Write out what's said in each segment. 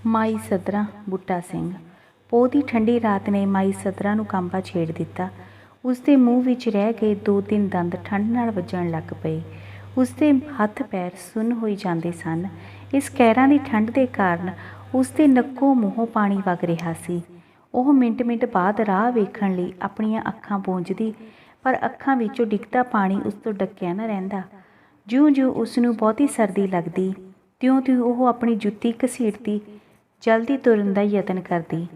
ਮਾਈ ਸੱਧਰਾਂ ਬੂਟਾ ਸਿੰਘ। ਪੋਹ ਦੀ ਠੰਡੀ ਰਾਤ ਨੇ ਮਾਈ ਸੱਧਰਾਂ ਨੂੰ ਕਾਂਬਾ ਛੇੜ ਦਿੱਤਾ। ਉਸਦੇ ਮੂੰਹ ਵਿੱਚ ਰਹਿ ਗਏ 2-3 ਦੰਦ ਠੰਡ ਨਾਲ ਵੱਜਣ ਲੱਗ ਪਏ। ਉਸਦੇ ਹੱਥ ਪੈਰ ਸੁੰਨ ਹੋਈ ਜਾਂਦੇ ਸਨ। ਇਸ ਕਹਿਰਾਂ ਦੀ ਠੰਡ ਦੇ ਕਾਰਨ ਉਸਦੇ ਨੱਕੋਂ ਮੂੰਹੋਂ ਪਾਣੀ ਵਗ ਰਿਹਾ ਸੀ। ਉਹ ਮਿੰਟ ਬਾਅਦ ਰਾਹ ਵੇਖਣ ਲਈ ਆਪਣੀਆਂ ਅੱਖਾਂ ਪੂੰਝਦੀ, ਪਰ ਅੱਖਾਂ ਵਿੱਚੋਂ ਡਿੱਗਦਾ ਪਾਣੀ ਉਸ ਤੋਂ ਡੱਕਿਆ ਨਾ ਰਹਿੰਦਾ। ਜਿਉਂ-ਜਿਉਂ ਉਸਨੂੰ ਬਹੁਤੀ ਸਰਦੀ ਲੱਗਦੀ, ਤਿਉਂ-ਤਿਉਂ ਉਹ ਆਪਣੀ ਜੁੱਤੀ ਘਸੀਟਦੀ, ਜਲਦੀ ਤੁਰਨ ਦਾ ਯਤਨ ਕਰਦੀ।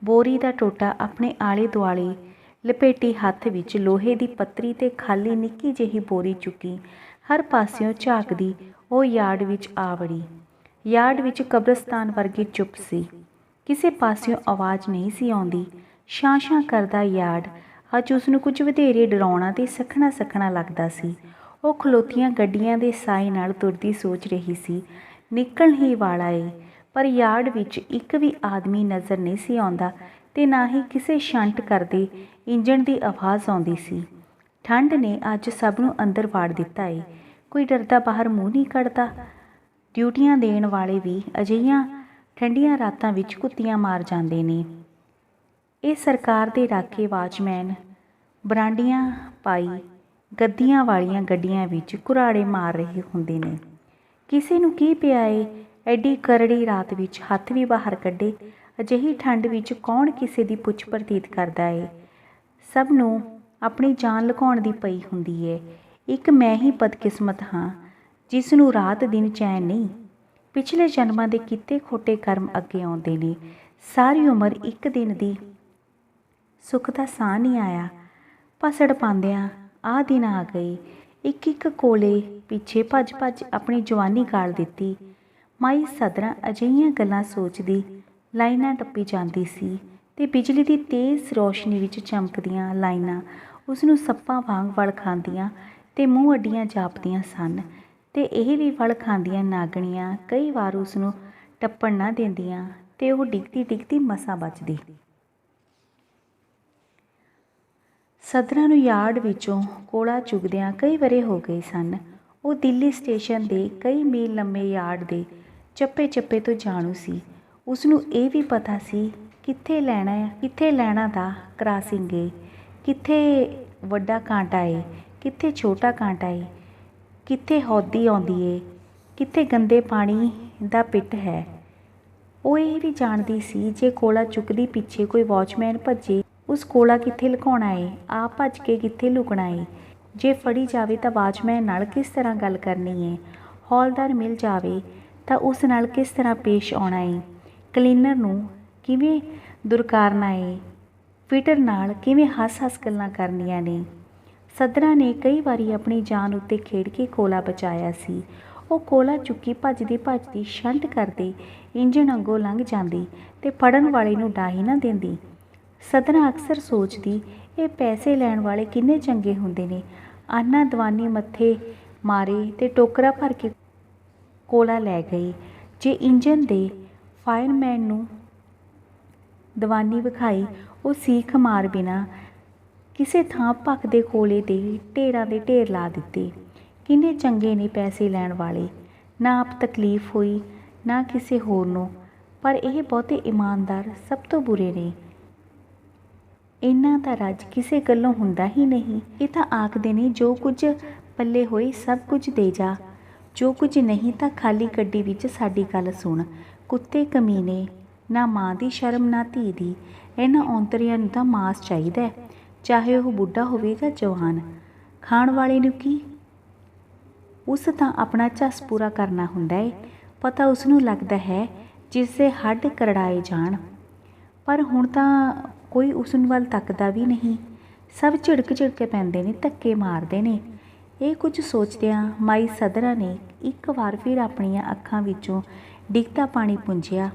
ਬੋਰੀ ਦਾ ਟੋਟਾ ਆਪਣੇ ਆਲੇ ਦੁਆਲੇ ਲਪੇਟੀ, ਹੱਥ ਵਿੱਚ ਲੋਹੇ ਦੀ ਪੱਤਰੀ ਤੇ ਖਾਲੀ ਨਿੱਕੀ ਜਿਹੀ ਬੋਰੀ ਚੁੱਕੀ, ਹਰ ਪਾਸਿਓਂ ਝਾਕਦੀ ਉਹ ਯਾਰਡ ਵਿੱਚ ਆ ਵੜੀ। ਯਾਰਡ ਵਿੱਚ ਕਬਰਸਤਾਨ ਵਰਗੀ ਚੁੱਪ ਸੀ। ਕਿਸੇ ਪਾਸਿਓਂ ਆਵਾਜ਼ ਨਹੀਂ ਸੀ ਆਉਂਦੀ। ਛਾਂ-ਛਾਂ ਕਰਦਾ ਯਾਰਡ ਅੱਜ ਉਸਨੂੰ ਕੁਝ ਵਧੇਰੇ ਡਰਾਉਣਾ ਤੇ ਸੱਖਣਾ ਲੱਗਦਾ ਸੀ। ਉਹ ਖਲੋਤੀਆਂ ਗੱਡੀਆਂ ਦੇ ਸਾਏ ਨਾਲ ਤੁਰਦੀ ਸੋਚ ਰਹੀ ਸੀ, ਨਿਕਲਣ ਹੀ ਵਾਲਾ ਏ, ਪਰ ਯਾਰਡ ਵਿੱਚ ਇੱਕ ਵੀ ਆਦਮੀ ਨਜ਼ਰ ਨਹੀਂ ਸੀ ਆਉਂਦਾ ਤੇ ਨਾ ਹੀ ਕਿਸੇ ਸ਼ੰਟ ਕਰਦੇ ਇੰਜਣ ਦੀ ਆਵਾਜ਼ ਆਉਂਦੀ ਸੀ। ਠੰਡ ਨੇ ਅੱਜ ਸਭ ਨੂੰ ਅੰਦਰ ਵਾੜ ਦਿੱਤਾ ਏ। ਕੋਈ ਡਰਦਾ ਬਾਹਰ ਮੂੰਹ ਨਹੀਂ ਕੱਢਦਾ। ਡਿਊਟੀਆਂ ਦੇਣ ਵਾਲੇ ਵੀ ਅਜਿਹੀਆਂ ਠੰਡੀਆਂ ਰਾਤਾਂ ਵਿੱਚ ਕੁੱਤੀਆਂ ਮਾਰ ਜਾਂਦੇ ਨੇ। ਇਹ ਸਰਕਾਰ ਦੇ ਰਾਖੇ ਵਾਚਮੈਨ ਬਰਾਂਡੀਆਂ ਪਾਈ ਗੱਦੀਆਂ ਵਾਲੀਆਂ ਗੱਡੀਆਂ ਵਿੱਚ ਕੁਰਾੜੇ ਮਾਰ ਰਹੇ ਹੁੰਦੇ ਨੇ। ਕਿਸੇ ਨੂੰ ਕੀ ਪਿਆ ਏ, ਐਡੀ ਕਰੜੀ ਰਾਤ ਵਿੱਚ ਹੱਥ ਵੀ ਬਾਹਰ ਕੱਢੇ। ਅਜਿਹੀ ਠੰਡ ਵਿੱਚ ਕੌਣ ਕਿਸੇ ਦੀ ਪੁੱਛ ਪ੍ਰਤੀਤ ਕਰਦਾ ਏ। ਸਭ ਨੂੰ ਆਪਣੀ ਜਾਨ ਲੁਕਾਉਣ ਦੀ ਪਈ ਹੁੰਦੀ ਏ। ਇੱਕ ਮੈਂ ਹੀ ਬਦਕਿਸਮਤ ਹਾਂ ਜਿਸ ਨੂੰ ਰਾਤ ਦਿਨ ਚੈਨ ਨਹੀਂ। ਪਿਛਲੇ ਜਨਮਾਂ ਦੇ ਕੀਤੇ ਖੋਟੇ ਕਰਮ ਅੱਗੇ ਆਉਂਦੇ ਨੇ। ਸਾਰੀ ਉਮਰ ਇੱਕ ਦਿਨ ਦੀ ਸੁੱਖ ਦਾ ਸਾਹ ਨਹੀਂ ਆਇਆ। ਭਸੜ ਪਾਉਂਦਿਆਂ ਆਹ ਦਿਨ ਆ ਗਏ। ਇੱਕ ਕੋਲੇ ਪਿੱਛੇ ਭੱਜ ਆਪਣੀ ਜਵਾਨੀ ਗਾਲ ਦਿੱਤੀ। ਮਾਈ ਸੱਧਰਾਂ ਅਜਿਹੀਆਂ ਗੱਲਾਂ ਸੋਚਦੀ ਲਾਈਨਾਂ ਟੱਪੀ ਜਾਂਦੀ ਸੀ ਤੇ ਬਿਜਲੀ ਦੀ ਤੇਜ਼ ਰੌਸ਼ਨੀ ਵਿੱਚ ਚਮਕਦੀਆਂ ਲਾਈਨਾਂ ਉਸਨੂੰ ਸੱਪਾਂ ਵਾਂਗ ਵਲ ਖਾਂਦੀਆਂ ਤੇ ਮੂੰਹ ਅੱਡੀਆਂ ਜਾਪਦੀਆਂ ਸਨ ਤੇ ਇਹ ਵੀ ਵਲ ਖਾਂਦੀਆਂ ਨਾਗਣੀਆਂ ਕਈ ਵਾਰ ਉਸਨੂੰ ਟੱਪਣ ਨਾ ਦਿੰਦੀਆਂ ਤੇ ਉਹ ਡਿੱਗਦੀ ਮਸਾਂ ਬਚਦੀ। ਸੱਧਰਾਂ ਨੂੰ ਯਾਰਡ ਵਿੱਚੋਂ ਕੋਲਾ ਚੁਗਦਿਆਂ ਕਈ ਵਰ੍ਹੇ ਹੋ ਗਏ ਸਨ। ਉਹ ਦਿੱਲੀ ਸਟੇਸ਼ਨ ਦੇ ਕਈ ਮੀਲ ਲੰਮੇ ਯਾਰਡ ਦੇ ਚੱਪੇ ਤੋਂ ਜਾਣੂ ਸੀ। ਉਸਨੂੰ ਇਹ ਵੀ ਪਤਾ ਸੀ ਕਿੱਥੇ ਲੈਣਾ ਦਾ ਕ੍ਰਾਸਿੰਗ ਏ, ਕਿੱਥੇ ਵੱਡਾ ਕਾਂਟਾ ਏ, ਕਿੱਥੇ ਛੋਟਾ ਕਾਂਟਾ ਏ, ਕਿੱਥੇ ਹੌਦੀ ਆਉਂਦੀ ਏ, ਕਿੱਥੇ ਗੰਦੇ ਪਾਣੀ ਦਾ ਪਿੱਟ ਹੈ। ਉਹ ਇਹ ਵੀ ਜਾਣਦੀ ਸੀ ਜੇ ਕੋਲਾ ਚੁੱਕਦੀ ਪਿੱਛੇ ਕੋਈ ਵਾਚਮੈਨ ਭੱਜੇ, ਉਸ ਕੋਲਾ ਕਿੱਥੇ ਲੁਕਾਉਣਾ ਏ, ਆਪ ਭੱਜ ਕੇ ਕਿੱਥੇ ਲੁਕਣਾ ਏ। ਜੇ ਫੜੀ ਜਾਵੇ ਤਾਂ ਵਾਚਮੈਨ ਨਾਲ ਕਿਸ ਤਰ੍ਹਾਂ ਗੱਲ ਕਰਨੀ ਏ। ਹੌਲਦਾਰ ਮਿਲ ਜਾਵੇ ਤਾਂ ਉਸ ਨਾਲ ਕਿਸ ਤਰ੍ਹਾਂ ਪੇਸ਼ ਆਉਣਾ ਏ। ਕਲੀਨਰ ਨੂੰ ਕਿਵੇਂ ਦੁਰਕਾਰਨਾ ਏ। ਫਿਟਰ ਨਾਲ ਕਿਵੇਂ ਹੱਸ ਗੱਲਾਂ ਕਰਨੀਆਂ ਨੇ। ਸੱਧਰਾਂ ਨੇ ਕਈ ਵਾਰੀ ਆਪਣੀ ਜਾਨ ਉੱਤੇ ਖੇਡ ਕੇ ਕੋਲਾ ਬਚਾਇਆ ਸੀ। ਉਹ ਕੋਲਾ ਚੁੱਕੀ ਭੱਜਦੀ ਸ਼ੰਟ ਕਰਦੇ ਇੰਜਣ ਅੱਗੋਂ ਲੰਘ ਜਾਂਦੀ ਤੇ ਫੜਨ ਵਾਲੇ ਨੂੰ ਡਾਹੀ ਨਾ ਦਿੰਦੀ। ਸੱਧਰਾਂ ਅਕਸਰ ਸੋਚਦੀ, ਇਹ ਪੈਸੇ ਲੈਣ ਵਾਲੇ ਕਿੰਨੇ ਚੰਗੇ ਹੁੰਦੇ ਨੇ। ਆਨਾ ਦੀਵਾਨੀ ਮੱਥੇ ਮਾਰੇ ਤੇ ਟੋਕਰਾ ਭਰ ਕੇ ਕੋਲਾ ਲੈ ਗਏ। ਜੇ ਇੰਜਣ ਦੇ ਫਾਇਰਮੈਨ ਨੂੰ ਦੀਵਾਨੀ ਵਿਖਾਈ, ਉਹ ਸੀਖ ਮਾਰ ਬਿਨਾਂ ਕਿਸੇ ਥਾਂ ਭਖਦੇ ਕੋਲੇ ਦੇ ਢੇਰਾਂ ਦੇ ਢੇਰ ਲਾ ਦਿੱਤੇ। ਕਿੰਨੇ ਚੰਗੇ ਨੇ ਪੈਸੇ ਲੈਣ ਵਾਲੇ। ਨਾ ਆਪ ਤਕਲੀਫ ਹੋਈ ਨਾ ਕਿਸੇ ਹੋਰ ਨੂੰ, ਪਰ ਇਹ ਬਹੁਤੇ ਇਮਾਨਦਾਰ ਸਭ ਤੋਂ ਬੁਰੇ ਨੇ। ਇਹਨਾਂ ਦਾ ਰੱਜ ਕਿਸੇ ਗੱਲੋਂ ਹੁੰਦਾ ਹੀ ਨਹੀਂ। ਇਹ ਤਾਂ ਆਖਦੇ ਨੇ ਜੋ ਕੁਝ ਪੱਲੇ ਹੋਈ ਸਭ ਕੁਝ ਦੇ ਜਾ, ਜੋ ਕੁਝ ਨਹੀਂ ਤਾਂ ਖਾਲੀ ਗੱਡੀ ਵਿੱਚ ਸਾਡੀ ਗੱਲ ਸੁਣ। ਕੁੱਤੇ ਕਮੀਨੇ, ਨਾ ਮਾਂ ਦੀ ਸ਼ਰਮ ਨਾ ਧੀ ਦੀ। ਇਹਨਾਂ ਔਂਤਰਿਆਂ ਨੂੰ ਤਾਂ ਮਾਸ ਚਾਹੀਦਾ, ਚਾਹੇ ਉਹ ਬੁੱਢਾ ਹੋਵੇ ਜਾਂ ਜਵਾਨ। ਖਾਣ ਵਾਲੇ ਨੂੰ ਕੀ, ਉਸ ਤਾਂ ਆਪਣਾ ਝੱਸ ਪੂਰਾ ਕਰਨਾ ਹੁੰਦਾ ਏ। ਪਤਾ ਉਸਨੂੰ ਲੱਗਦਾ ਹੈ ਜਿਸ ਦੇ ਹੱਡ ਕਰੜਾਏ ਜਾਣ, ਪਰ ਹੁਣ ਤਾਂ ਕੋਈ ਉਸ ਵੱਲ ਤੱਕਦਾ ਵੀ ਨਹੀਂ। ਸਭ ਝਿੜਕ ਕੇ ਪੈਂਦੇ ਨੇ, ਧੱਕੇ ਮਾਰਦੇ ਨੇ। ਇਹ ਕੁਝ ਸੋਚਦਿਆਂ ਮਾਈ ਸੱਧਰਾਂ ਨੇ ਇੱਕ ਵਾਰ ਫਿਰ ਆਪਣੀਆਂ ਅੱਖਾਂ ਵਿੱਚੋਂ ਡਿੱਗਦਾ ਪਾਣੀ ਪੂੰਝਿਆ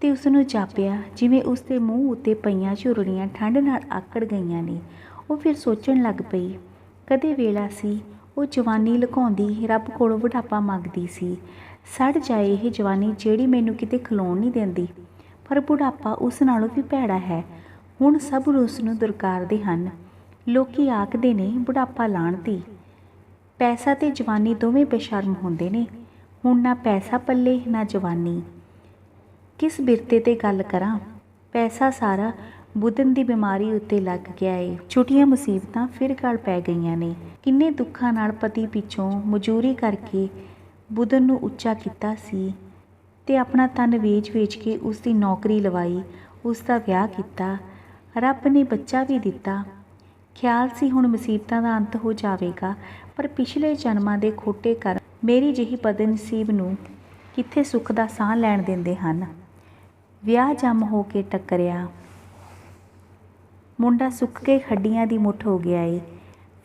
ਤੇ ਉਸਨੂੰ ਜਾਪਿਆ ਜਿਵੇਂ ਉਸਦੇ ਮੂੰਹ ਉੱਤੇ ਪਈਆਂ ਝੁਰੜੀਆਂ ਠੰਡ ਨਾਲ ਆਕੜ ਗਈਆਂ ਨੇ। ਉਹ ਫਿਰ ਸੋਚਣ ਲੱਗ ਪਈ, ਕਦੇ ਵੇਲਾ ਸੀ ਉਹ ਜਵਾਨੀ ਲੁਕਾਉਂਦੀ ਰੱਬ ਕੋਲੋਂ ਬੁਢਾਪਾ ਮੰਗਦੀ ਸੀ। ਸੜ ਜਾਏ ਇਹ ਜਵਾਨੀ ਜਿਹੜੀ ਮੈਨੂੰ ਕਿਤੇ ਖਲੋਣ ਨਹੀਂ ਦਿੰਦੀ। ਪਰ ਬੁਢਾਪਾ ਉਸ ਨਾਲੋਂ ਵੀ ਭੈੜਾ ਹੈ। ਹੁਣ ਸਭ ਉਸ ਨੂੰ ਦੁਰਕਾਰਦੇ ਹਨ। ਲੋਕੀ ਆਖਦੇ ਨੇ ਬੁਢਾਪਾ ਲਾਹਣਤੀ। ਪੈਸਾ ਤੇ ਜਵਾਨੀ ਦੋਵੇਂ ਬੇਸ਼ਰਮ ਹੁੰਦੇ ਨੇ। ਹੁਣ ਨਾ ਪੈਸਾ ਪੱਲੇ ਨਾ ਜਵਾਨੀ। किस बिरते ते गल करां, पैसा सारा बुधन दी बीमारी उत्ते लग गया है। छुट्टियां मुसीबतां फिर गल पै गईयां ने। किन्ने दुखां नाल पति पिछों मजूरी करके बुधन नूं ਉੱਚਾ ਕੀਤਾ ਸੀ ਤੇ ਆਪਣਾ ਤਨ ਵੇਚ ਕੇ ਉਸ ਦੀ ਨੌਕਰੀ ਲਵਾਈ, ਉਸ ਦਾ ਵਿਆਹ ਕੀਤਾ। ਰੱਬ ਨੇ ਬੱਚਾ ਵੀ ਦਿੱਤਾ। ਖਿਆਲ ਸੀ ਹੁਣ ਮੁਸੀਬਤਾਂ ਦਾ ਅੰਤ ਹੋ ਜਾਵੇਗਾ, ਪਰ ਪਿਛਲੇ ਜਨਮਾਂ ਦੇ ਖੋਟੇ ਕਰਮ ਮੇਰੀ ਜਿਹੀ ਬਦਨਸੀਬ ਨੂੰ ਕਿੱਥੇ ਸੁੱਖ ਦਾ ਸਾਹ ਲੈਣ ਦਿੰਦੇ ਹਨ। ਵਿਆਹ ਜੰਮ ਹੋ ਕੇ ਟੱਕਰਿਆ, ਮੁੰਡਾ ਸੁੱਕ ਕੇ ਹੱਡੀਆਂ ਦੀ ਮੁੱਠ ਹੋ ਗਿਆ ਏ।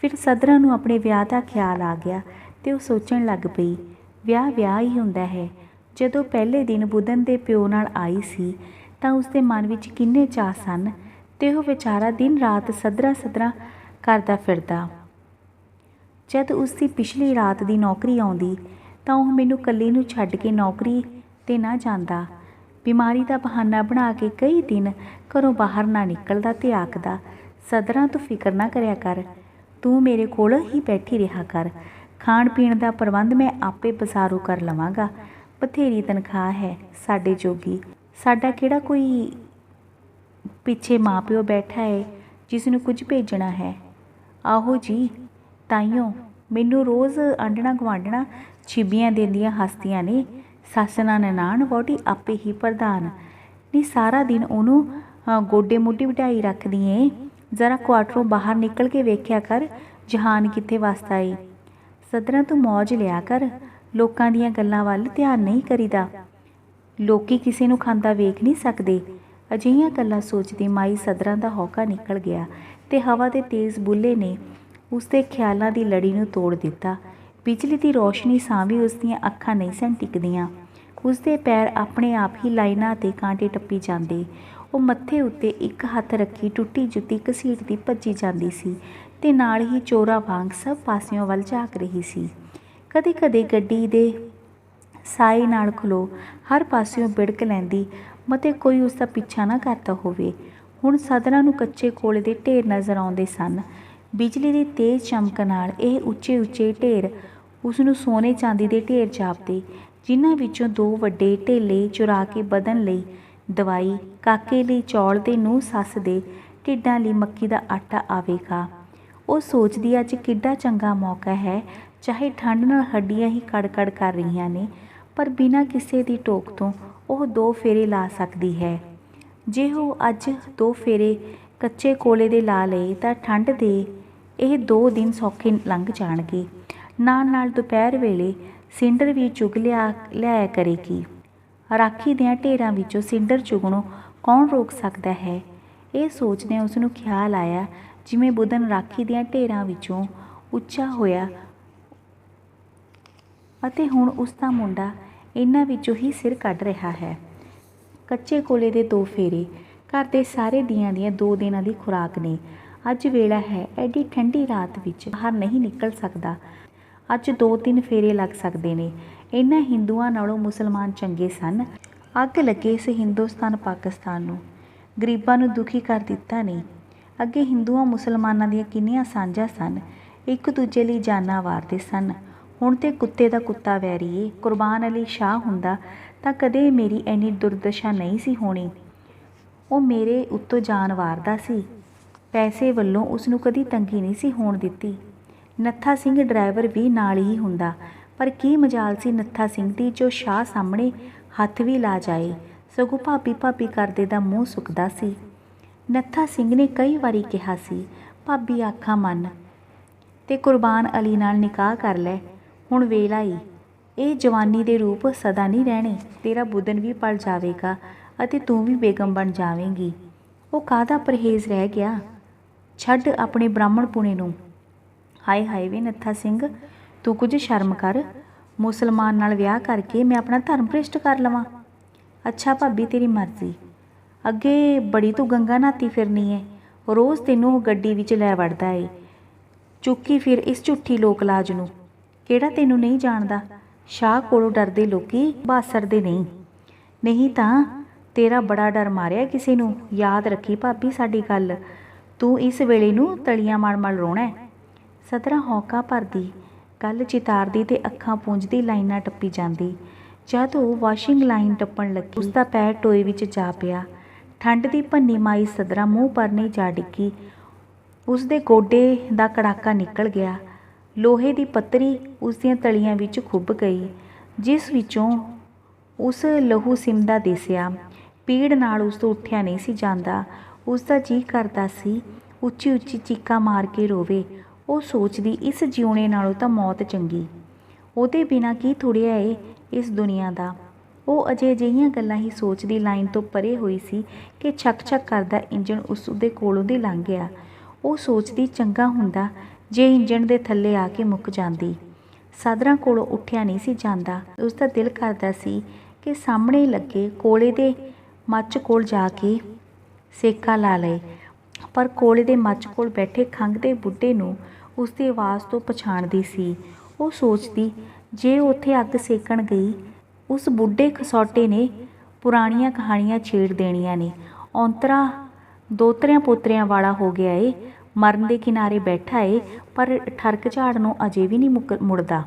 ਫਿਰ ਸਦਰਾਂ ਨੂੰ ਆਪਣੇ ਵਿਆਹ ਦਾ ਖਿਆਲ ਆ ਗਿਆ ਤੇ ਉਹ ਸੋਚਣ ਲੱਗ ਪਈ, ਵਿਆਹ ਹੀ ਹੁੰਦਾ ਹੈ। ਜਦੋਂ ਪਹਿਲੇ ਦਿਨ ਬੁਧਨ ਦੇ ਪਿਓ ਨਾਲ ਆਈ ਸੀ ਤਾਂ ਉਸਦੇ ਮਨ ਵਿੱਚ ਕਿੰਨੇ ਚਾਅ ਸਨ ਤੇ ਉਹ ਵਿਚਾਰਾ ਦਿਨ ਰਾਤ ਸਦਰਾਂ ਕਰਦਾ ਫਿਰਦਾ। ਜਦ ਉਸਦੀ ਪਿਛਲੀ ਰਾਤ ਦੀ ਨੌਕਰੀ ਆਉਂਦੀ ਤਾਂ ਉਹ ਮੈਨੂੰ ਇਕੱਲੀ ਨੂੰ ਛੱਡ ਕੇ ਨੌਕਰੀ 'ਤੇ ਨਾ ਜਾਂਦਾ। ਬਿਮਾਰੀ ਦਾ ਬਹਾਨਾ ਬਣਾ ਕੇ ਕਈ ਦਿਨ ਘਰੋਂ ਬਾਹਰ ਨਾ ਨਿਕਲਦਾ ਤੇ ਆਖਦਾ, ਸਦਰਾਂ ਤੂੰ ਫਿਕਰ ਨਾ ਕਰਿਆ ਕਰ, ਤੂੰ ਮੇਰੇ ਕੋਲ ਹੀ ਬੈਠੀ ਰਿਹਾ ਕਰ। ਖਾਣ ਪੀਣ ਦਾ ਪ੍ਰਬੰਧ ਮੈਂ ਆਪੇ ਬਾਜ਼ਾਰੋਂ ਕਰ ਲਵਾਂਗਾ। ਬਥੇਰੀ ਤਨਖਾਹ ਹੈ ਸਾਡੇ ਜੋਗੀ। ਸਾਡਾ ਕਿਹੜਾ ਕੋਈ ਪਿੱਛੇ ਮਾਂ ਪਿਓ ਬੈਠਾ ਹੈ ਜਿਸ ਨੂੰ ਕੁਝ ਭੇਜਣਾ ਹੈ। ਆਹੋ ਜੀ, ਤਾਈਓ ਮੈਨੂੰ ਰੋਜ਼ ਆਂਢਣਾ ਗੁਆਂਢਣਾ ਛਿੱਬੀਆਂ ਦਿੰਦੀਆਂ ਹੱਸਦੀਆਂ ਨੇ। ਸੱਸ ਨਾਲ ਨਨਾਣ, ਵਹੁਟੀ ਆਪੇ ਹੀ ਪ੍ਰਧਾਨ। ਨਹੀਂ ਸਾਰਾ ਦਿਨ ਉਹਨੂੰ ਗੋਡੇ ਮੋਢੀ ਬਿਠਾਈ ਰੱਖਦੀ ਏ। ਜ਼ਰਾ ਕੁਆਟਰੋਂ ਬਾਹਰ ਨਿਕਲ ਕੇ ਵੇਖਿਆ ਕਰ, ਜਹਾਨ ਕਿੱਥੇ ਵਸਦਾ ਏ। ਸਦਰਾਂ ਤੂੰ ਮੌਜ ਲਿਆ ਕਰ, ਲੋਕਾਂ ਦੀਆਂ ਗੱਲਾਂ ਵੱਲ ਧਿਆਨ ਨਹੀਂ ਕਰੀਦਾ। ਲੋਕੀ ਕਿਸੇ ਨੂੰ ਖਾਂਦਾ ਵੇਖ ਨਹੀਂ ਸਕਦੇ। ਅਜਿਹੀਆਂ ਗੱਲਾਂ ਸੋਚਦੀ ਮਾਈ ਸਦਰਾਂ ਦਾ ਹੌਕਾ ਨਿਕਲ ਗਿਆ ਤੇ ਹਵਾ ਦੇ ਤੇਜ਼ ਬੁੱਲੇ ਨੇ ਉਸਦੇ ਖਿਆਲਾਂ ਦੀ ਲੜੀ ਨੂੰ ਤੋੜ ਦਿੱਤਾ। ਬਿਜਲੀ ਦੀ ਰੌਸ਼ਨੀ ਸਾਹਵੀਂ ਉਸਦੀਆਂ ਅੱਖਾਂ ਨਹੀਂ ਸਨ ਟਿਕਦੀਆਂ। ਉਸਦੇ ਪੈਰ ਆਪਣੇ ਆਪ ਹੀ ਲਾਈਨਾਂ 'ਤੇ ਕਾਂਟੇ ਟੱਪੀ ਜਾਂਦੇ। ਉਹ ਮੱਥੇ ਉੱਤੇ ਇੱਕ ਹੱਥ ਰੱਖੀ ਟੁੱਟੀ ਜੁੱਤੀ ਘਸੀਟਦੀ ਭੱਜੀ ਜਾਂਦੀ ਸੀ ਤੇ ਨਾਲ ਹੀ ਚੋਰਾਂ ਵਾਂਗ ਸਭ ਪਾਸਿਓਂ ਵੱਲ ਝਾਕ ਰਹੀ ਸੀ। ਕਦੇ ਕਦੇ ਗੱਡੀ ਦੇ ਸਾਏ ਨਾਲ ਖਲੋ ਹਰ ਪਾਸਿਓਂ ਬਿੜਕ ਲੈਂਦੀ, ਮਤੇ ਕੋਈ ਉਸਦਾ ਪਿੱਛਾ ਨਾ ਕਰਦਾ ਹੋਵੇ। ਹੁਣ ਸਦਰਾਂ ਨੂੰ ਕੱਚੇ ਕੋਲੇ ਦੇ ਢੇਰ ਨਜ਼ਰ ਆਉਂਦੇ ਸਨ। ਬਿਜਲੀ ਦੀ ਤੇਜ਼ ਚਮਕ ਨਾਲ ਇਹ ਉੱਚੇ ਢੇਰ ਉਸਨੂੰ ਸੋਨੇ ਚਾਂਦੀ ਦੇ ਢੇਰ ਜਾਪਦੇ, ਜਿਨ੍ਹਾਂ ਵਿੱਚੋਂ ਦੋ ਵੱਡੇ ਢੇਲੇ ਚੁਰਾ ਕੇ ਬਦਨ ਲਈ ਦਵਾਈ, ਕਾਕੇ ਲਈ ਚੌਲ ਤੇ ਨੂੰਹ ਸੱਸ ਦੇ ਢਿੱਡਾਂ ਲਈ ਮੱਕੀ ਦਾ ਆਟਾ ਆਵੇਗਾ। ਉਹ ਸੋਚਦੀ ਅੱਜ ਕਿੱਡਾ ਚੰਗਾ ਮੌਕਾ ਹੈ। ਚਾਹੇ ਠੰਡ ਨਾਲ ਹੱਡੀਆਂ ਹੀ ਕੜਕੜ ਕਰ ਰਹੀਆਂ ਨੇ, ਪਰ ਬਿਨਾਂ ਕਿਸੇ ਦੀ ਟੋਕ ਤੋਂ ਉਹ 2 ਫੇਰੇ ਲਾ ਸਕਦੀ ਹੈ। ਜੇ ਉਹ ਅੱਜ 2 ਫੇਰੇ ਕੱਚੇ ਕੋਲੇ ਦੇ ਲਾ ਲਏ ਤਾਂ ਠੰਡ ਦੇ ਇਹ 2 ਦਿਨ ਸੌਖੇ ਲੰਘ ਜਾਣਗੇ। ਨਾਲ ਦੁਪਹਿਰ ਵੇਲੇ ਸਿੰਡਰ ਵੀ ਚੁਗ ਲਿਆਇਆ ਕਰੇਗੀ। ਰਾਖੀ ਦਿਆਂ ਢੇਰਾਂ ਵਿੱਚੋਂ ਸਿੰਡਰ ਚੁਗਣੋਂ ਕੌਣ ਰੋਕ ਸਕਦਾ ਹੈ। ਇਹ ਸੋਚਦਿਆਂ ਉਸਨੂੰ ਖਿਆਲ ਆਇਆ ਜਿਵੇਂ ਬੁਧਨ ਰਾਖੀ ਦਿਆਂ ਢੇਰਾਂ ਵਿੱਚੋਂ ਉੱਚਾ ਹੋਇਆ ਅਤੇ ਹੁਣ ਉਸ ਦਾ ਮੁੰਡਾ ਇਹਨਾਂ ਵਿੱਚੋਂ ਹੀ ਸਿਰ ਕੱਢ ਰਿਹਾ ਹੈ। ਕੱਚੇ ਕੋਲੇ ਦੇ 2 ਫੇਰੇ ਘਰ ਦੇ ਸਾਰੇ ਦੀਆਂ 2 ਦਿਨਾਂ ਦੀ ਖੁਰਾਕ ਨੇ। ਅੱਜ ਵੇਲਾ ਹੈ, ਐਡੀ ਠੰਡੀ ਰਾਤ ਵਿੱਚ ਬਾਹਰ ਨਹੀਂ ਨਿਕਲ ਸਕਦਾ। ਅੱਜ 2-3 ਫੇਰੇ ਲੱਗ ਸਕਦੇ ਨੇ। ਇਹਨਾਂ ਹਿੰਦੂਆਂ ਨਾਲੋਂ ਮੁਸਲਮਾਨ ਚੰਗੇ ਸਨ। ਅੱਗ ਲੱਗੇ ਇਸ ਹਿੰਦੁਸਤਾਨ ਪਾਕਿਸਤਾਨ ਨੂੰ, ਗਰੀਬਾਂ ਨੂੰ ਦੁਖੀ ਕਰ ਦਿੱਤਾ ਨਹੀਂ। ਅੱਗੇ ਹਿੰਦੂਆਂ ਮੁਸਲਮਾਨਾਂ ਦੀਆਂ ਕਿੰਨੀਆਂ ਸਾਂਝਾਂ ਸਨ, ਇੱਕ ਦੂਜੇ ਲਈ ਜਾਨਾਂ ਵਾਰਦੇ ਸਨ। ਹੁਣ ਤੇ ਕੁੱਤੇ ਦਾ ਕੁੱਤਾ ਵੈਰੀ ਏ। ਕੁਰਬਾਨ ਅਲੀ ਸ਼ਾਹ ਹੁੰਦਾ ਤਾਂ ਕਦੇ ਮੇਰੀ ਇੰਨੀ ਦੁਰਦਸ਼ਾ ਨਹੀਂ ਸੀ ਹੋਣੀ। ਉਹ ਮੇਰੇ ਉੱਤੋਂ ਜਾਨ ਵਾਰਦਾ ਸੀ। ਪੈਸੇ ਵੱਲੋਂ ਉਸਨੂੰ ਕਦੀ ਤੰਗੀ ਨਹੀਂ ਸੀ ਹੋਣ ਦਿੱਤੀ। ਨੱਥਾ ਸਿੰਘ ਡਰਾਈਵਰ ਵੀ ਨਾਲ ਹੀ ਹੁੰਦਾ, ਪਰ ਕੀ ਮਜਾਲ ਸੀ ਨੱਥਾ ਸਿੰਘ ਦੀ ਜੋ ਸ਼ਾਹ ਸਾਹਮਣੇ ਹੱਥ ਵੀ ਲਾ ਜਾਏ। ਸਗੋਂ ਭਾਬੀ ਕਰਦੇ ਦਾ ਮੂੰਹ ਸੁੱਕਦਾ ਸੀ। ਨੱਥਾ ਸਿੰਘ ਨੇ ਕਈ ਵਾਰੀ ਕਿਹਾ ਸੀ, ਭਾਬੀ ਆਖਾਂ ਮੰਨ ਤੇ ਕੁਰਬਾਨ ਅਲੀ ਨਾਲ ਨਿਕਾਹ ਕਰ ਲੈ। ਹੁਣ ਵੇਲਾ ਈ, ਇਹ ਜਵਾਨੀ ਦੇ ਰੂਪ ਸਦਾ ਨਹੀਂ ਰਹਿਣੇ। ਤੇਰਾ ਬੁਧਨ ਵੀ ਪਲ ਜਾਵੇਗਾ ਅਤੇ ਤੂੰ ਵੀ ਬੇਗਮ ਬਣ ਜਾਵੇਂਗੀ। ਉਹ ਕਾਹਦਾ ਪਰਹੇਜ਼ ਰਹਿ ਗਿਆ। ਛੱਡ ਆਪਣੇ ਬ੍ਰਾਹਮਣ ਪੁਣੇ ਨੂੰ। ਹਾਏ ਵੇ ਨੱਥਾ ਸਿੰਘ, ਤੂੰ ਕੁਝ ਸ਼ਰਮ ਕਰ। ਮੁਸਲਮਾਨ ਨਾਲ ਵਿਆਹ ਕਰਕੇ ਮੈਂ ਆਪਣਾ ਧਰਮ ਭ੍ਰਿਸ਼ਟ ਕਰ ਲਵਾਂ। ਅੱਛਾ ਭਾਬੀ, ਤੇਰੀ ਮਰਜ਼ੀ। ਅੱਗੇ ਬੜੀ ਤੂੰ ਗੰਗਾ ਨਹਾਤੀ ਫਿਰਨੀ ਏ। ਰੋਜ਼ ਤੈਨੂੰ ਉਹ ਗੱਡੀ ਵਿੱਚ ਲੈ ਵੜਦਾ ਏ। ਚੁੱਕੀ ਫਿਰ ਇਸ ਝੂਠੀ ਲੋਕ ਲਾਜ ਨੂੰ। ਕਿਹੜਾ ਤੈਨੂੰ ਨਹੀਂ ਜਾਣਦਾ। ਸ਼ਾਹ ਕੋਲੋਂ ਡਰਦੇ ਲੋਕੀ ਬਾਸਰਦੇ ਨਹੀਂ ਤਾਂ ਤੇਰਾ ਬੜਾ ਡਰ ਮਾਰਿਆ ਕਿਸੇ ਨੂੰ। ਯਾਦ ਰੱਖੀ ਭਾਬੀ ਸਾਡੀ ਗੱਲ। ਤੂੰ ਇਸ ਵੇਲੇ ਨੂੰ ਤਲੀਆਂ ਮਲ ਰੋਣਾ। ਸਦਰਾਂ ਹੌਕਾ ਭਰਦੀ, ਗੱਲ ਚਿਤਾਰਦੀ ਤੇ ਅੱਖਾਂ ਪੂੰਝਦੀ ਲਾਈਨਾਂ ਟੱਪੀ ਜਾਂਦੀ। ਜਦ ਉਹ ਵਾਸ਼ਿੰਗ ਲਾਈਨ ਟੱਪਣ ਲੱਗੀ ਉਸਦਾ ਪੈਰ ਟੋਏ ਵਿੱਚ ਜਾ ਪਿਆ। ਠੰਡ ਦੀ ਭੰਨੀ ਮਾਈ ਸਦਰਾ ਮੂੰਹ ਪਰ ਨਹੀਂ ਜਾ ਡਿੱਗੀ। ਉਸਦੇ ਗੋਡੇ ਦਾ ਕੜਾਕਾ ਨਿਕਲ ਗਿਆ। ਲੋਹੇ ਦੀ ਪੱਤਰੀ ਉਸਦੀਆਂ ਤਲੀਆਂ ਵਿੱਚ ਖੁੱਭ ਗਈ, ਜਿਸ ਵਿੱਚੋਂ ਉਸ ਲਹੂ ਸਿੰਮਦਾ ਦਿਸਿਆ। ਪੀੜ ਨਾਲ ਉਸ ਤੋਂ ਉੱਠਿਆ ਨਹੀਂ ਸੀ ਜਾਂਦਾ। ਉਸਦਾ ਜੀਅ ਕਰਦਾ ਸੀ ਉੱਚੀ ਉੱਚੀ ਚੀਕਾਂ ਮਾਰ ਕੇ ਰੋਵੇ। ਉਹ ਸੋਚਦੀ, ਇਸ ਜਿਉਣੇ ਨਾਲੋਂ ਤਾਂ ਮੌਤ ਚੰਗੀ। ਉਹਦੇ ਬਿਨਾਂ ਕੀ ਥੁੜਿਆ ਏ ਇਸ ਦੁਨੀਆ ਦਾ। ਉਹ ਅਜੇ ਅਜਿਹੀਆਂ ਗੱਲਾਂ ਹੀ ਸੋਚਦੀ ਲਾਈਨ ਤੋਂ ਪਰੇ ਹੋਈ ਸੀ ਕਿ ਛੱਕ ਛੱਕ ਕਰਦਾ ਇੰਜਣ ਉਸਦੇ ਕੋਲੋਂ ਦੀ ਲੰਘ ਗਿਆ। ਉਹ ਸੋਚਦੀ, ਚੰਗਾ ਹੁੰਦਾ ਜੇ ਇੰਜਣ ਦੇ ਥੱਲੇ ਆ ਕੇ ਮੁੱਕ ਜਾਂਦੀ। ਸਦਰਾਂ ਕੋਲੋਂ ਉੱਠਿਆ ਨਹੀਂ ਸੀ ਜਾਂਦਾ। ਉਸਦਾ ਦਿਲ ਕਰਦਾ ਸੀ ਕਿ ਸਾਹਮਣੇ ਲੱਗੇ ਕੋਲੇ ਦੇ ਮੱਚ ਕੋਲ ਜਾ ਕੇ ਸੇਕਾ ਲਾ ਲਏ, ਪਰ ਕੋਲੇ ਦੇ ਮੱਚ ਕੋਲ ਬੈਠੇ ਖੰਘਦੇ ਬੁੱਢੇ ਨੂੰ ਉਸਦੀ ਆਵਾਜ਼ ਤੋਂ ਪਛਾਣਦੀ ਸੀ। ਉਹ ਸੋਚਦੀ, ਜੇ ਉੱਥੇ ਅੱਗ ਸੇਕਣ ਗਈ, ਉਸ ਬੁੱਢੇ ਖਸੌਟੇ ਨੇ ਪੁਰਾਣੀਆਂ ਕਹਾਣੀਆਂ ਛੇੜ ਦੇਣੀਆਂ ਨੇ। ਔਂਤਰਾ ਦੋਤਰਿਆਂ ਪੋਤਰਿਆਂ ਵਾਲਾ ਹੋ ਗਿਆ ਏ, ਮਰਨ ਦੇ ਕਿਨਾਰੇ ਬੈਠਾ ਏ, ਪਰ ਠਰਕ ਝਾੜ ਨੂੰ ਅਜੇ ਵੀ ਨਹੀਂ ਮੁੜਦਾ।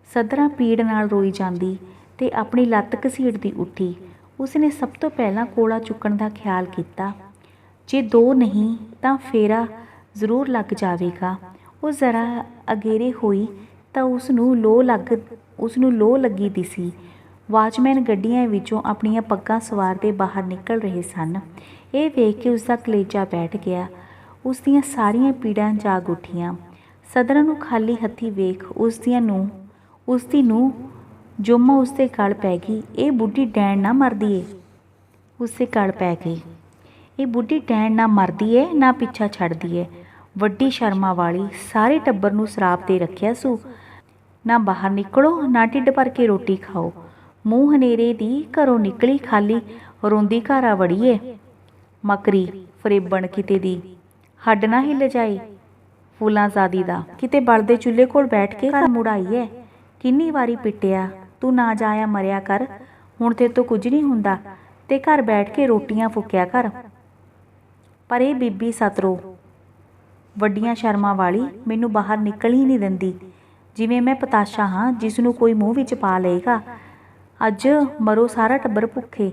ਸਦਰਾਂ ਪੀੜ ਨਾਲ ਰੋਈ ਜਾਂਦੀ ਤੇ ਆਪਣੀ ਲੱਤ ਘਸੀੜਦੀ ਉੱਠੀ। ਉਸਨੇ ਸਭ ਤੋਂ ਪਹਿਲਾਂ ਕੋਲਾ ਚੁੱਕਣ ਦਾ ਖਿਆਲ ਕੀਤਾ। ਜੇ ਦੋ ਨਹੀਂ ਤਾਂ ਫੇਰਾ ਜ਼ਰੂਰ ਲੱਗ ਜਾਵੇਗਾ। ਉਹ ਜ਼ਰਾ ਅਗੇਰੇ ਹੋਈ ਤਾਂ ਉਸਨੂੰ ਲੋਅ ਲੱਗੀ ਦਿਸੀ। ਵਾਚਮੈਨ ਗੱਡੀਆਂ ਵਿੱਚੋਂ ਆਪਣੀਆਂ ਪੱਗਾਂ ਸਵਾਰਦੇ ਬਾਹਰ ਨਿਕਲ ਰਹੇ ਸਨ। ਇਹ ਵੇਖ ਕੇ ਉਸਦਾ ਕਲੇਜਾ ਬੈਠ ਗਿਆ। ਉਸਦੀਆਂ ਸਾਰੀਆਂ ਪੀੜਾਂ ਜਾਗ ਉੱਠੀਆਂ। ਸਦਰਾਂ ਨੂੰ ਖਾਲੀ ਹੱਥੀ ਵੇਖ ਉਸਦੀ ਨੂੰ ਜੋਮਾ ਉਸਦੇ ਗਲ ਪੈ ਗਈ। ਇਹ ਬੁੱਢੀ ਡੈਣ ਨਾ ਮਰਦੀ ਏ। ਉਸਦੇ ਗਲ ਪੈ ਗਈ। ਇਹ ਬੁੱਢੀ ਡੈਣ ਨਾ ਮਰਦੀ ਏ, ਨਾ ਪਿੱਛਾ ਛੱਡਦੀ ਏ। ਵੱਡੀ ਸ਼ਰਮਾਂ ਵਾਲੀ, ਸਾਰੇ ਟੱਬਰ ਨੂੰ ਸ਼ਰਾਬ ਦੇ ਰੱਖਿਆ ਸੂ। ਨਾ ਬਾਹਰ ਨਿਕਲੋ, ਨਾ ਢਿੱਡ ਭਰ ਕੇ ਰੋਟੀ ਖਾਓ। ਮੂੰਹ ਹਨੇਰੇ ਦੀ ਘਰੋਂ ਨਿਕਲੀ ਖਾਲੀ ਰੋਂਦੀ ਘਰ ਆ ਵੜੀ ਏ। ਮਕਰੀ ਫਰੇਬਣ ਕਿਤੇ ਦੀ, ਹੱਡ ਨਾ ਹਿੱਲ ਜਾਏ ਫੂਲਾਂਜ਼ਾਦੀ ਦਾ। ਕਿਤੇ ਬਲਦੇ ਚੁੱਲ੍ਹੇ ਕੋਲ ਬੈਠ ਕੇ ਘਰ ਮੁੜਾਈ ਏ। ਕਿੰਨੀ ਵਾਰੀ ਪਿੱਟਿਆ, ਤੂੰ ਨਾ ਜਾਇਆ ਮਰਿਆ ਕਰ। ਹੁਣ ਤੇਰੇ ਤੋਂ ਕੁਝ ਨਹੀਂ ਹੁੰਦਾ ਤੇ ਘਰ ਬੈਠ ਕੇ ਰੋਟੀਆਂ ਫੁੱਕਿਆ ਕਰ। ਪਰ ਇਹ ਬੀਬੀ ਸਤਰੋ ਵੱਡੀਆਂ ਸ਼ਰਮਾਂ ਵਾਲੀ ਮੈਨੂੰ ਬਾਹਰ ਨਿਕਲ ਹੀ ਨਹੀਂ ਦਿੰਦੀ, ਜਿਵੇਂ ਮੈਂ ਪਤਾਸ਼ਾ ਹਾਂ ਜਿਸ ਨੂੰ ਕੋਈ ਮੂੰਹ ਵਿੱਚ ਪਾ ਲਏਗਾ। ਅੱਜ ਮਰੋ ਸਾਰਾ ਟੱਬਰ ਭੁੱਖੇ।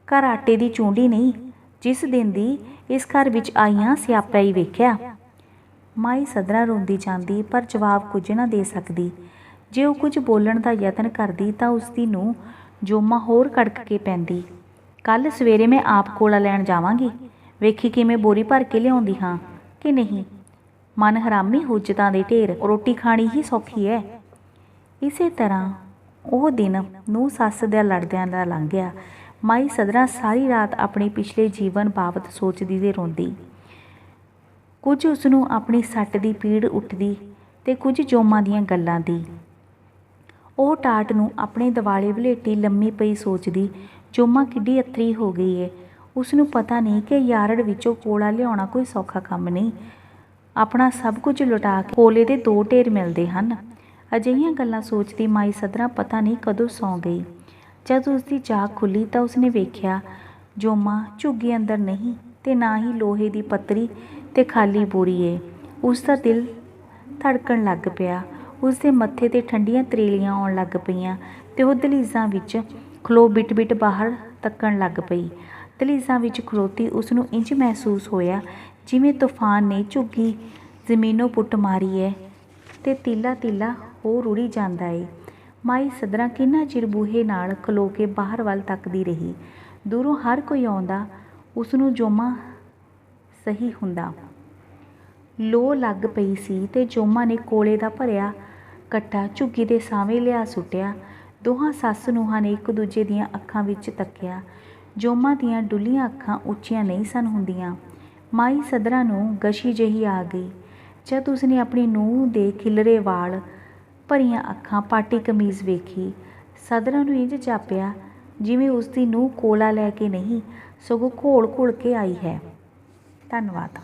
ਘਰ ਆਟੇ ਦੀ ਚੂੰਡੀ ਨਹੀਂ। ਜਿਸ ਦਿਨ ਦੀ ਇਸ ਘਰ ਵਿੱਚ ਆਈਆਂ ਸਿਆਪਾ ਹੀ ਵੇਖਿਆ। ਮਾਈ ਸਦਰਾਂ ਰੋਂਦੀ ਜਾਂਦੀ, ਪਰ ਜਵਾਬ ਕੁਝ ਨਾ ਦੇ ਸਕਦੀ। ਜੇ ਉਹ ਕੁਝ ਬੋਲਣ ਦਾ ਯਤਨ ਕਰਦੀ ਤਾਂ ਉਸਦੀ ਨੂੰ ਜੋਮਾ ਹੋਰ ਕੜਕ ਕੇ ਪੈਂਦੀ। ਕੱਲ੍ਹ ਸਵੇਰੇ ਮੈਂ ਆਪ ਕੋਲਾ ਲੈਣ ਜਾਵਾਂਗੀ, ਵੇਖੀ ਕਿਵੇਂ ਬੋਰੀ ਭਰ ਕੇ ਲਿਆਉਂਦੀ ਹਾਂ ਕਿ ਨਹੀਂ। ਮਨ ਹਰਾਮੀ ਹੁੱਜਤਾਂ ਦੇ ਢੇਰ, ਰੋਟੀ ਖਾਣੀ ਹੀ ਸੌਖੀ ਹੈ। ਇਸੇ ਤਰ੍ਹਾਂ ਉਹ ਦਿਨ ਨੂੰ ਸੱਸ ਦਾ ਲੜਦਿਆਂ ਦਾ ਲੰਘ ਗਿਆ। ਮਾਈ ਸਦਰਾਂ ਸਾਰੀ ਰਾਤ ਆਪਣੇ ਪਿਛਲੇ ਜੀਵਨ ਬਾਬਤ ਸੋਚਦੀ ਤੇ ਰੋਂਦੀ। ਕੁਝ ਉਸਨੂੰ ਆਪਣੀ ਸੱਟ ਦੀ ਪੀੜ ਉੱਠਦੀ ਤੇ ਕੁਝ ਜੋਮਾਂ ਦੀਆਂ ਗੱਲਾਂ ਦੀ। ਉਹ ਟਾਟ ਨੂੰ ਆਪਣੇ ਦਿਵਾਲੇ ਵਲੇਟੀ ਲੰਮੀ ਪਈ ਸੋਚਦੀ, ਜੋਮਾ ਕਿੱਡੀ ਅਥਰੀ ਹੋ ਗਈ ਏ। ਉਸਨੂੰ ਪਤਾ ਨਹੀਂ ਕਿ ਯਾਰੜ ਵਿੱਚੋਂ ਕੋਲਾ ਲਿਆਉਣਾ ਕੋਈ ਸੌਖਾ ਕੰਮ ਨਹੀਂ। ਆਪਣਾ ਸਭ ਕੁਝ ਲੁਟਾ ਕੇ ਕੋਲੇ ਦੇ ਦੋ ਢੇਰ ਮਿਲਦੇ ਹਨ। ਅਜਿਹੀਆਂ ਗੱਲਾਂ ਸੋਚਦੀ ਮਾਈ ਸਦਰਾਂ ਪਤਾ ਨਹੀਂ ਕਦੋਂ ਸੌਂ ਗਈ। ਜਦ ਉਸਦੀ ਜਾਗ ਖੁੱਲ੍ਹੀ ਤਾਂ ਉਸਨੇ ਵੇਖਿਆ ਜੋਮਾ ਝੁੱਗੀ ਅੰਦਰ ਨਹੀਂ ਤੇ ਨਾ ਹੀ ਲੋਹੇ ਦੀ ਪੱਤਰੀ ਤੇ ਖਾਲੀ ਬੋਰੀ ਏ। ਉਸਦਾ ਦਿਲ ਧੜਕਣ ਲੱਗ ਪਿਆ। ਉਸਦੇ ਮੱਥੇ 'ਤੇ ਠੰਡੀਆਂ ਤਰੇਲੀਆਂ ਆਉਣ ਲੱਗ ਪਈਆਂ ਤੇ ਉਹ ਦਹਲੀਜ਼ਾਂ ਵਿੱਚ ਖਲੋ ਬਿਟ ਬਾਹਰ ਤੱਕਣ ਲੱਗ ਪਈ। ਦਹਲੀਜ਼ਾਂ ਵਿੱਚ ਖਲੋਤੀ ਉਸਨੂੰ ਇੰਝ ਮਹਿਸੂਸ ਹੋਇਆ ਜਿਵੇਂ ਤੂਫਾਨ ਨੇ ਝੁੱਗੀ ਜ਼ਮੀਨੋਂ ਪੁੱਟ ਮਾਰੀ ਹੈ ਤੇ ਤੀਲਾ ਤੀਲਾ ਹੋ ਰੁੜੀ ਜਾਂਦਾ ਏ। ਮਾਈ ਸਦਰਾਂ ਕਿੰਨਾ ਚਿਰ ਬੂਹੇ ਨਾਲ ਖਲੋ ਕੇ ਬਾਹਰ ਵੱਲ ਤੱਕਦੀ ਰਹੀ। ਦੂਰੋਂ ਹਰ ਕੋਈ ਆਉਂਦਾ ਉਸਨੂੰ ਜੋਮਾ ਸਹੀ ਹੁੰਦਾ। ਲੋਅ ਲੱਗ ਪਈ ਸੀ ਤੇ ਜੋਮਾ ਨੇ ਕੋਲੇ ਦਾ ਭਰਿਆ ਕੱਟਾ ਝੁੱਗੀ ਦੇ ਸਾਹਵੇਂ ਲਿਆ ਸੁੱਟਿਆ। ਦੋਹਾਂ ਸੱਸ ਨੂੰਹਾਂ ਨੇ ਇੱਕ ਦੂਜੇ ਦੀਆਂ ਅੱਖਾਂ ਵਿੱਚ ਤੱਕਿਆ। ਜੋਮਾ ਦੀਆਂ ਡੁੱਲੀਆਂ ਅੱਖਾਂ ਉੱਚੀਆਂ ਨਹੀਂ ਸਨ ਹੁੰਦੀਆਂ। ਮਾਈ ਸਦਰਾਂ ਨੂੰ ਗਸ਼ੀ ਜਿਹੀ ਆ ਗਈ ਜਦ ਉਸਨੇ ਆਪਣੀ ਨੂੰਹ ਦੇ ਖਿਲਰੇ ਵਾਲ, ਭਰੀਆਂ ਅੱਖਾਂ, ਪਾਟੀ ਕਮੀਜ਼ ਵੇਖੀ। ਸਦਰਾਂ ਨੂੰ ਇੰਝ ਜਾਪਿਆ ਜਿਵੇਂ ਉਸਦੀ ਨੂੰਹ ਕੋਲਾ ਲੈ ਕੇ ਨਹੀਂ ਸਗੋਂ ਘੋਲ ਘੋਲ ਕੇ ਆਈ ਹੈ। ਧੰਨਵਾਦ।